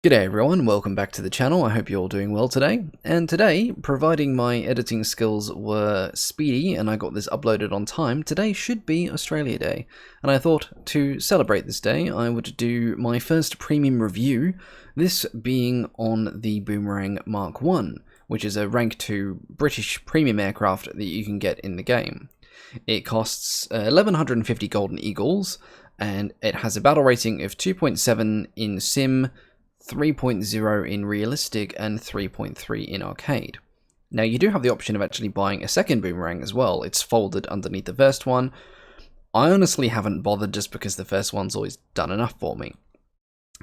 G'day everyone, welcome back to the channel. I hope you're all doing well today. And today, providing my editing skills were speedy and I got this uploaded on time, today should be Australia Day. And I thought to celebrate this day, I would do my first premium review, this being on the Boomerang Mk1, which is a rank 2 British premium aircraft that you can get in the game. It costs 1150 golden eagles, and it has a battle rating of 2.7 in sim, 3.0 in realistic, and 3.3 in arcade. Now you do have the option of actually buying a second boomerang as well. It's folded underneath the first one. I honestly haven't bothered just because the first one's always done enough for me.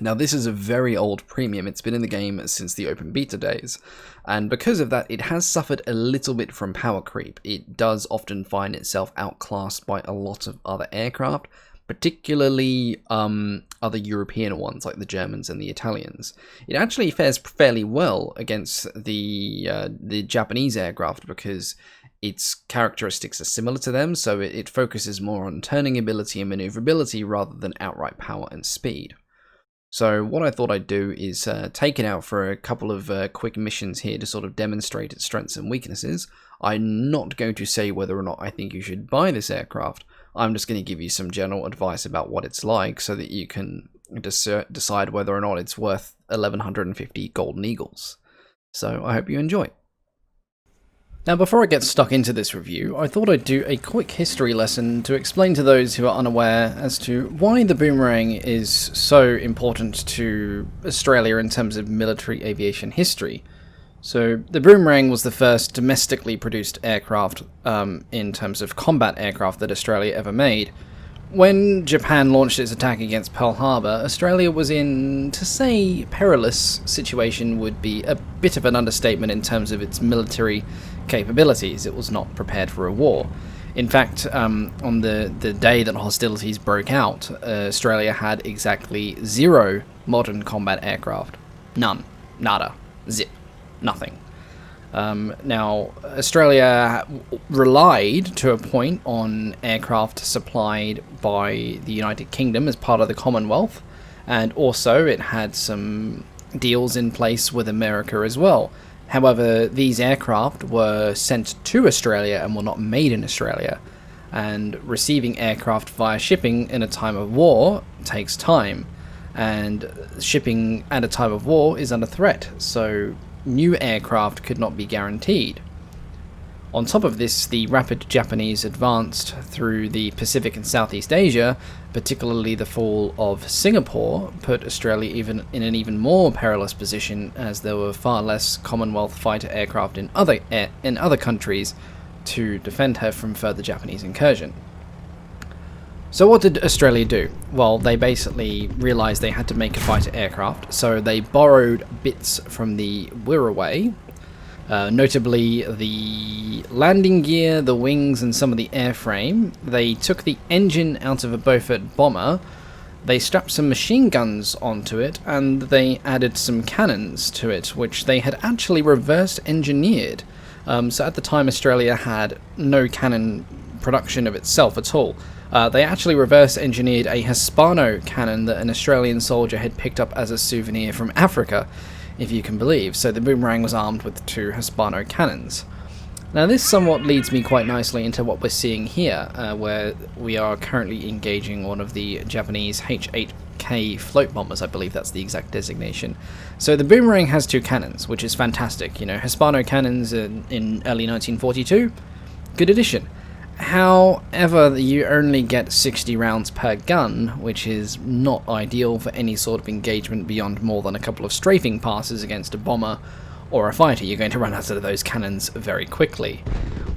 Now this is a very old premium, it's been in the game since the open beta days, and because of that it has suffered a little bit from power creep. It does often find itself outclassed by a lot of other aircraft, particularly other European ones like the Germans and the Italians. It actually fares fairly well against the Japanese aircraft because its characteristics are similar to them, so it focuses more on turning ability and maneuverability rather than outright power and speed. So what I thought I'd do is take it out for a couple of quick missions here to sort of demonstrate its strengths and weaknesses. I'm not going to say whether or not I think you should buy this aircraft. I'm just going to give you some general advice about what it's like so that you can decide whether or not it's worth 1150 golden eagles. So I hope you enjoy. Now before I get stuck into this review, I thought I'd do a quick history lesson to explain to those who are unaware as to why the Boomerang is so important to Australia in terms of military aviation history. So the Boomerang was the first domestically produced aircraft in terms of combat aircraft that Australia ever made. When Japan launched its attack against Pearl Harbor, Australia was in, to say perilous situation would be a bit of an understatement in terms of its military capabilities. It was not prepared for a war. In fact, on the day that hostilities broke out, Australia had exactly 0 modern combat aircraft. None. Nada. Zip. Nothing. Now, Australia relied to a point on aircraft supplied by the United Kingdom as part of the Commonwealth, and also it had some deals in place with America as well. However, these aircraft were sent to Australia and were not made in Australia, and receiving aircraft via shipping in a time of war takes time, and shipping at a time of war is under threat, so new aircraft could not be guaranteed. On top of this, the rapid Japanese advance through the Pacific and Southeast Asia, particularly the fall of Singapore, put Australia even in an even more perilous position, as there were far less Commonwealth fighter aircraft in other countries to defend her from further Japanese incursion. So what did Australia do? Well, they basically realised they had to make a fighter aircraft, so they borrowed bits from the Wirraway, notably the landing gear, the wings, and some of the airframe. They took the engine out of a Beaufort bomber, they strapped some machine guns onto it, and they added some cannons to it, which they had actually reverse engineered. So at the time, Australia had no cannon production of itself at all. They actually reverse engineered a Hispano cannon that an Australian soldier had picked up as a souvenir from Africa, if you can believe. So the Boomerang was armed with 2 Hispano cannons. Now this somewhat leads me quite nicely into what we're seeing here, where we are currently engaging one of the Japanese H-8K float bombers. I believe that's the exact designation. So the Boomerang has 2 cannons, which is fantastic. You know, Hispano cannons in early 1942, good addition. However, you only get 60 rounds per gun, which is not ideal for any sort of engagement beyond more than a couple of strafing passes against a bomber or a fighter. You're going to run out of those cannons very quickly.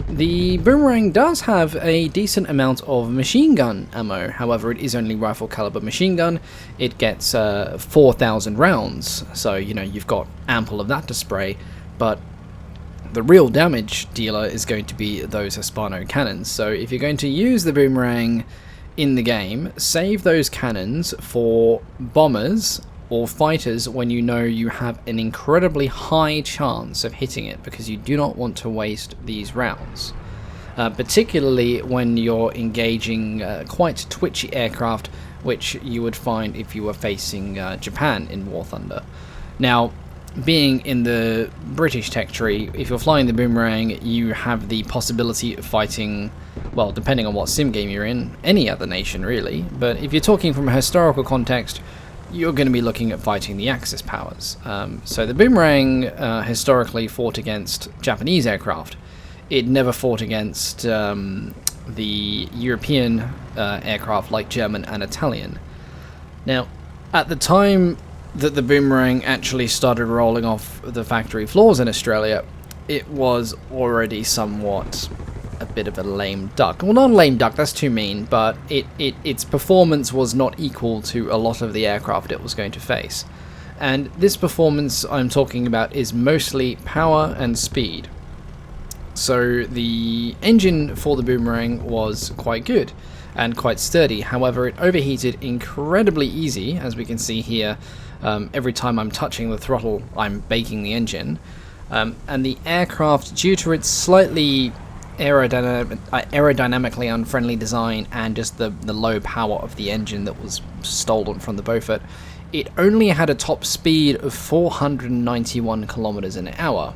The Boomerang does have a decent amount of machine gun ammo, however it is only rifle caliber machine gun. It gets 4,000 rounds, so you know you've got ample of that to spray, but the real damage dealer is going to be those Hispano cannons. So if you're going to use the Boomerang in the game, save those cannons for bombers or fighters when you know you have an incredibly high chance of hitting it, because you do not want to waste these rounds. particularly when you're engaging quite twitchy aircraft, which you would find if you were facing Japan in War Thunder. Now, being in the British tech tree, if you're flying the Boomerang, you have the possibility of fighting, well, depending on what sim game you're in, any other nation really, but if you're talking from a historical context, you're going to be looking at fighting the Axis powers. So the Boomerang historically fought against Japanese aircraft. It never fought against the European aircraft like German and Italian. Now, at the time that the Boomerang actually started rolling off the factory floors in Australia, it was already somewhat a bit of a lame duck. Well, not a lame duck, that's too mean, but its performance was not equal to a lot of the aircraft it was going to face. And this performance I'm talking about is mostly power and speed. So the engine for the Boomerang was quite good and quite sturdy. However, it overheated incredibly easy, as we can see here. Every time I'm touching the throttle, I'm baking the engine. And the aircraft, due to its slightly aerodynamically unfriendly design and just the low power of the engine that was stolen from the Beaufort, it only had a top speed of 491 kilometers an hour,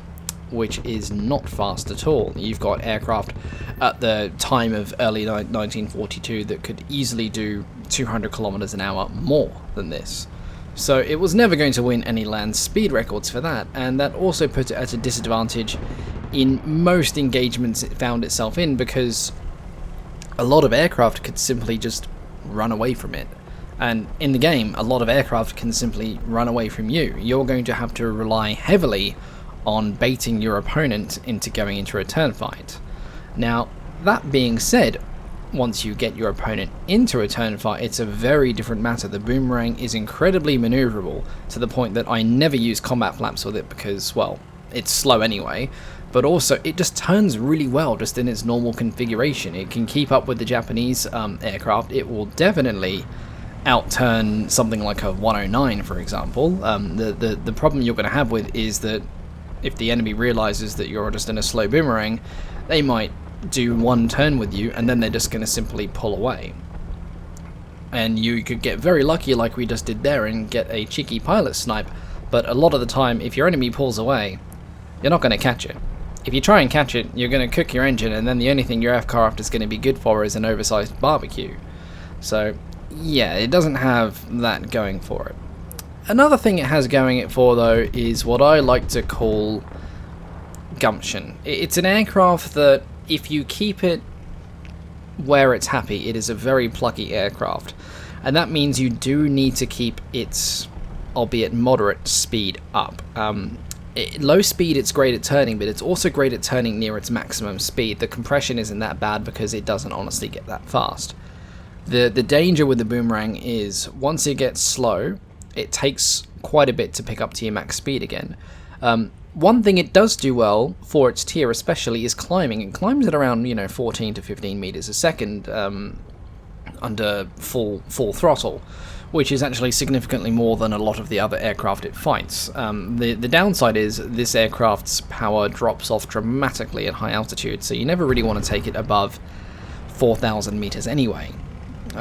which is not fast at all. You've got aircraft at the time of early 1942 that could easily do 200 kilometers an hour more than this. So it was never going to win any land speed records for that, and that also put it at a disadvantage in most engagements it found itself in, because a lot of aircraft could simply just run away from it. And in the game, a lot of aircraft can simply run away from you. You're going to have to rely heavily on baiting your opponent into going into a turnfight. Now, that being said, once you get your opponent into a turnfight, it's a very different matter. The Boomerang is incredibly maneuverable, to the point that I never use combat flaps with it because, well, it's slow anyway, but also it just turns really well just in its normal configuration. It can keep up with the Japanese aircraft. It will definitely outturn something like a 109, for example. The problem you're going to have with is that if the enemy realizes that you're just in a slow Boomerang, they might do one turn with you and then they're just going to simply pull away. And you could get very lucky like we just did there and get a cheeky pilot snipe, but a lot of the time if your enemy pulls away, you're not going to catch it. If you try and catch it, you're going to cook your engine, and then the only thing your aircraft is going to be good for is an oversized barbecue. So yeah, it doesn't have that going for it. Another thing it has going it for, though, is what I like to call gumption. It's an aircraft that, if you keep it where it's happy, it is a very plucky aircraft. And that means you do need to keep its, albeit moderate, speed up. Low speed, it's great at turning, but it's also great at turning near its maximum speed. The compression isn't that bad because it doesn't honestly get that fast. The danger with the Boomerang is, once it gets slow, it takes quite a bit to pick up to your max speed again. One thing it does do well, for its tier especially, is climbing. It climbs at around, 14 to 15 meters a second under full throttle, which is actually significantly more than a lot of the other aircraft it fights. The downside is this aircraft's power drops off dramatically at high altitude, so you never really want to take it above 4,000 meters anyway.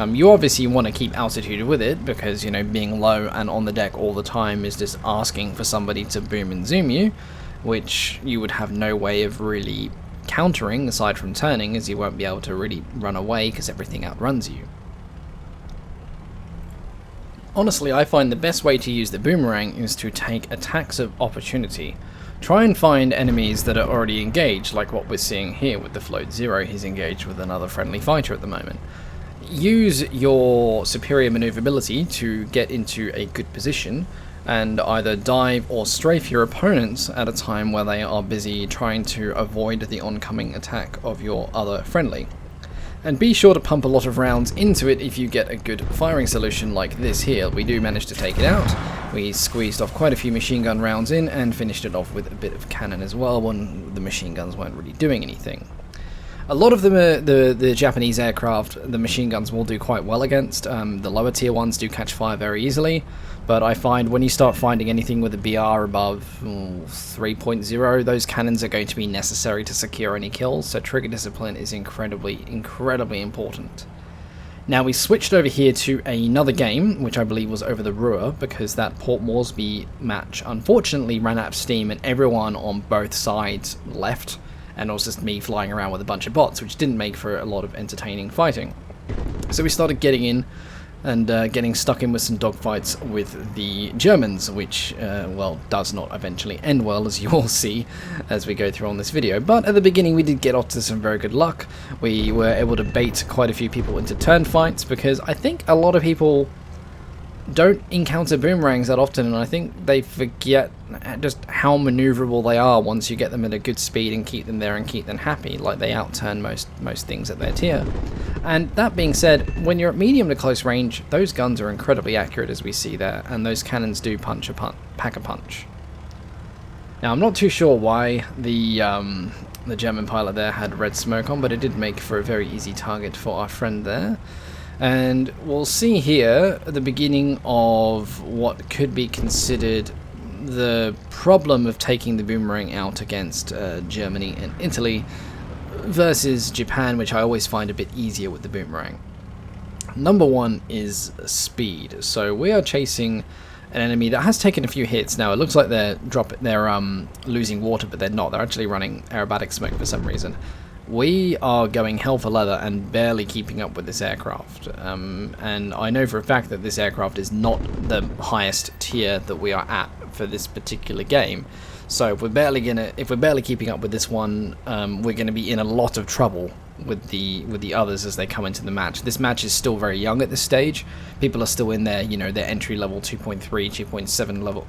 You obviously want to keep altitude with it, because, being low and on the deck all the time is just asking for somebody to boom and zoom you, which you would have no way of really countering aside from turning, as you won't be able to really run away because everything outruns you. Honestly, I find the best way to use the Boomerang is to take attacks of opportunity. Try and find enemies that are already engaged, like what we're seeing here with the Float Zero. He's engaged with another friendly fighter at the moment. Use your superior maneuverability to get into a good position and either dive or strafe your opponents at a time where they are busy trying to avoid the oncoming attack of your other friendly. And be sure to pump a lot of rounds into it if you get a good firing solution like this here. We do manage to take it out. We squeezed off quite a few machine gun rounds in and finished it off with a bit of cannon as well when the machine guns weren't really doing anything. A lot of them, the Japanese aircraft, the machine guns will do quite well against. The lower tier ones do catch fire very easily, But I find when you start finding anything with a BR above 3.0, those cannons are going to be necessary to secure any kills, so trigger discipline is incredibly important. Now we switched over here to another game, which I believe was over the Ruhr, because that Port Moresby match unfortunately ran out of steam and everyone on both sides left, and it was just me flying around with a bunch of bots, which didn't make for a lot of entertaining fighting. So we started getting in and getting stuck in with some dogfights with the Germans, which, well, does not eventually end well, as you all see as we go through on this video. But at the beginning we did get off to some very good luck. We were able to bait quite a few people into turn fights, because I think a lot of people don't encounter boomerangs that often, and I think they forget just how maneuverable they are once you get them at a good speed and keep them there and keep them happy. Like, they outturn most things at their tier. And that being said, when you're at medium to close range, those guns are incredibly accurate, as we see there, and those cannons do pack a punch. Now, I'm not too sure why the German pilot there had red smoke on, but it did make for a very easy target for our friend there. And we'll see here at the beginning of what could be considered the problem of taking the boomerang out against Germany and Italy versus Japan, which I always find a bit easier with the boomerang. Number one is speed. So we are chasing an enemy that has taken a few hits. Now it looks like they're losing water, but they're not. They're actually running aerobatic smoke for some reason. We are going hell for leather and barely keeping up with this aircraft. And I know for a fact that this aircraft is not the highest tier that we are at for this particular game. So if we're barely keeping up with this one, we're gonna be in a lot of trouble with the others as they come into the match. This match is still very young at this stage. People are still in their, their entry level 2.3, 2.7 level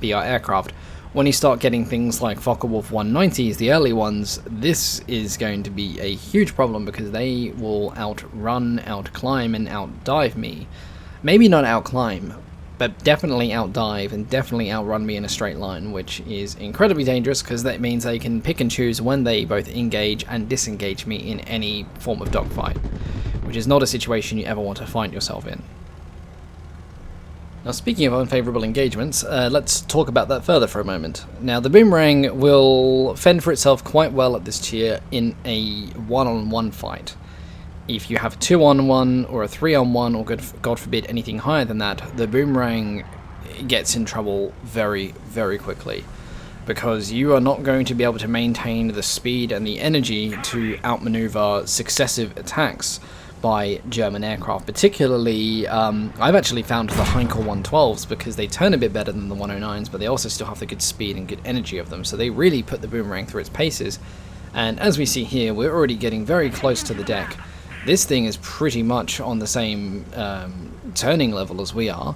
BR aircraft. When you start getting things like Focke-Wulf 190s, the early ones, this is going to be a huge problem, because they will outrun, outclimb, and outdive me. Maybe not outclimb, but definitely outdive and definitely outrun me in a straight line, which is incredibly dangerous, because that means they can pick and choose when they both engage and disengage me in any form of dogfight, which is not a situation you ever want to find yourself in. Now, speaking of unfavourable engagements, let's talk about that further for a moment. Now, the boomerang will fend for itself quite well at this tier in a one-on-one fight. If you have a 2-on-1 or a 3-on-1, or God forbid anything higher than that, the boomerang gets in trouble very, very quickly, because you are not going to be able to maintain the speed and the energy to outmaneuver successive attacks by German aircraft. Particularly, I've actually found the Heinkel 112s, because they turn a bit better than the 109s, but they also still have the good speed and good energy of them, so they really put the boomerang through its paces. And as we see here, we're already getting very close to the deck. This thing is pretty much on the same turning level as we are.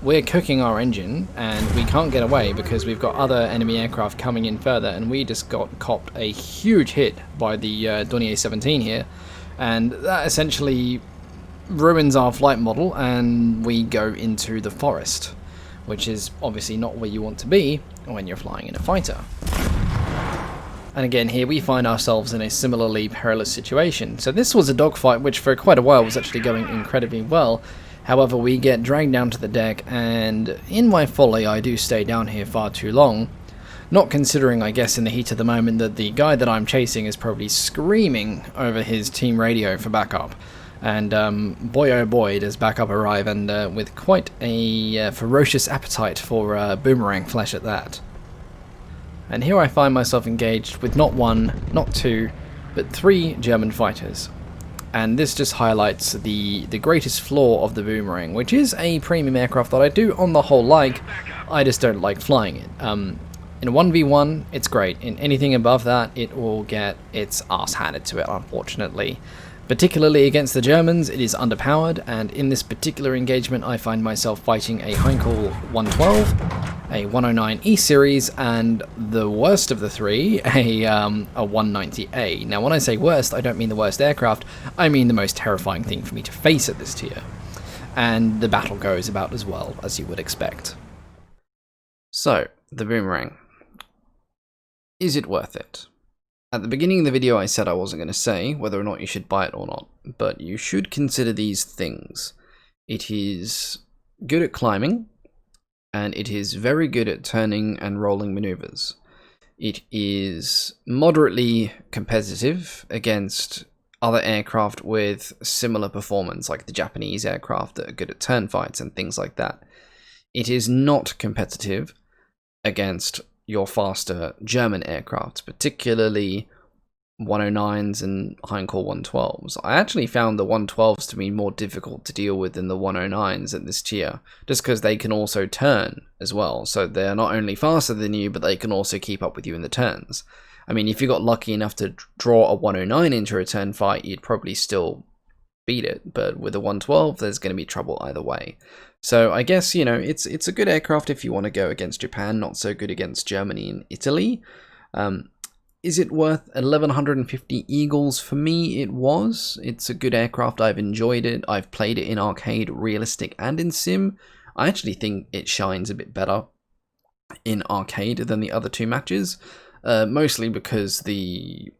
We're cooking our engine, and we can't get away because we've got other enemy aircraft coming in further, and we just got copped a huge hit by the Dornier 17 here. And that essentially ruins our flight model, and we go into the forest, which is obviously not where you want to be when you're flying in a fighter. And again, here we find ourselves in a similarly perilous situation. So this was a dogfight which for quite a while was actually going incredibly well. However, we get dragged down to the deck, and in my folly I do stay down here far too long. Not considering, I guess, in the heat of the moment, that the guy that I'm chasing is probably screaming over his team radio for backup. And boy oh boy, does backup arrive, and with quite a ferocious appetite for boomerang flesh at that. And here I find myself engaged with not one, not two, but 3 German fighters. And this just highlights the greatest flaw of the boomerang, which is a premium aircraft that I do on the whole like. I just don't like flying it. In a 1v1, it's great. In anything above that, it will get its ass handed to it, unfortunately. Particularly against the Germans, it is underpowered, and in this particular engagement I find myself fighting a Heinkel 112, a 109 E series, and the worst of the 3, a 190A. Now when I say worst, I don't mean the worst aircraft, I mean the most terrifying thing for me to face at this tier. And the battle goes about as well as you would expect. So, the boomerang. Is it worth it? At the beginning of the video I said I wasn't going to say whether or not you should buy it or not, but you should consider these things. It is good at climbing, and it is very good at turning and rolling maneuvers. It is moderately competitive against other aircraft with similar performance, like the Japanese aircraft that are good at turn fights and things like that. It is not competitive against your faster German aircraft, particularly 109s and Heinkel 112s. I actually found the 112s to be more difficult to deal with than the 109s at this tier, just because they can also turn as well. So they're not only faster than you, but they can also keep up with you in the turns. I mean, if you got lucky enough to draw a 109 into a turn fight, you'd probably still beat it. But with a 112, there's going to be trouble either way. So I guess, you know, it's a good aircraft if you want to go against Japan, not so good against Germany and Italy. Is it worth 1150 Eagles? For me, it was. It's a good aircraft. I've enjoyed it. I've played it in arcade, realistic, and in sim. I actually think it shines a bit better in arcade than the other two matches, mostly because the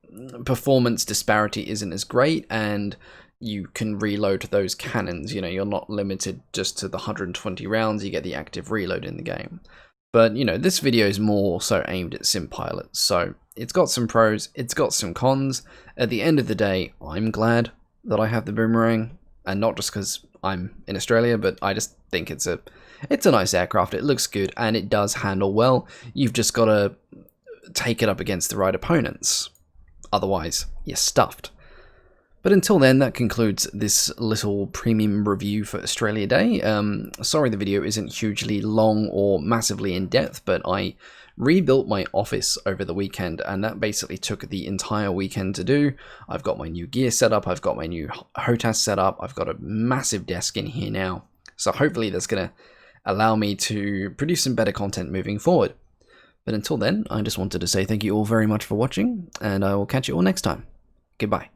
performance disparity isn't as great, and you can reload those cannons. You know, you're not limited just to the 120 rounds. You get the active reload in the game. But, you know, this video is more so aimed at sim pilots, so it's got some pros, it's got some cons. At the end of the day, I'm glad that I have the Boomerang, and not just because I'm in Australia, but I just think it's a nice aircraft. It looks good, and it does handle well. You've just got to take it up against the right opponents. Otherwise, you're stuffed. But until then, that concludes this little premium review for Australia Day. Sorry the video isn't hugely long or massively in-depth, but I rebuilt my office over the weekend, and that basically took the entire weekend to do. I've got my new gear set up, I've got my new HOTAS set up, I've got a massive desk in here now. So hopefully that's going to allow me to produce some better content moving forward. But until then, I just wanted to say thank you all very much for watching, and I will catch you all next time. Goodbye.